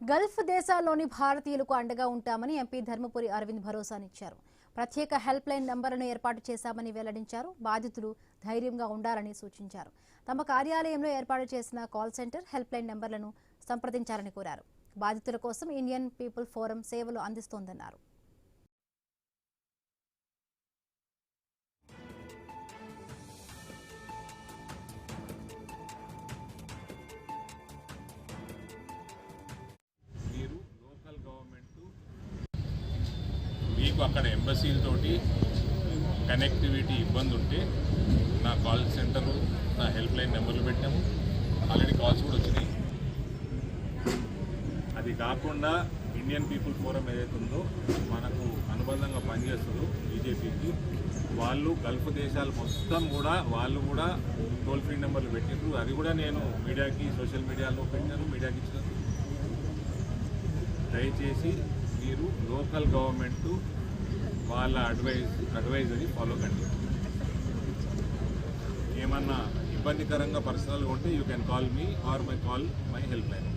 Gulf దేశాల్లోని భారతీయులకు అండగా ఉంటామని ఎంపీ ధర్మపురి అరవింద్ భరోసానిచ్చారు. ప్రత్యేక హెల్ప్ లైన్ నంబర్లను ఏర్పాటు చేశామని వెల్లడించారు. బాధితులు ధైర్యంగా ఉండాలని సూచించారు. తమ కార్యాలయంలో ఏర్పాటు చేసిన కాల్ సెంటర్, హెల్ప్ లైన్ నంబర్లను సంప్రదించాలని కోరారు. బాధితుల కోసం ఇండియన్ పీపుల్ ఫోరం సేవలు అందిస్తోందన్నారు. మీకు అక్కడ ఎంబసీలతోటి కనెక్టివిటీ ఇబ్బంది ఉంటే నా కాల్ సెంటరు, నా హెల్ప్ లైన్ నెంబర్లు పెట్టాము. ఆల్రెడీ కాల్స్ కూడా వచ్చినాయి. అది కాకుండా ఇండియన్ పీపుల్ ఫోరం ఏదైతే ఉందో మనకు అనుబంధంగా పనిచేస్తుందో బీజేపీకి, వాళ్ళు గల్ఫ్ దేశాలు మొత్తం కూడా వాళ్ళు కూడా టోల్ ఫ్రీ నెంబర్లు పెట్టిండ్రు. అది కూడా నేను మీడియాకి, సోషల్ మీడియాలో పెట్టాను, మీడియాకి ఇచ్చాను. దయచేసి మీరు లోకల్ గవర్నమెంట్ వాళ్ళ అడ్వైజరీ ఫాలో కండి. ఏమన్నా ఇబ్బందికరంగా పర్సనల్గా ఉంటే you can call me or my help line.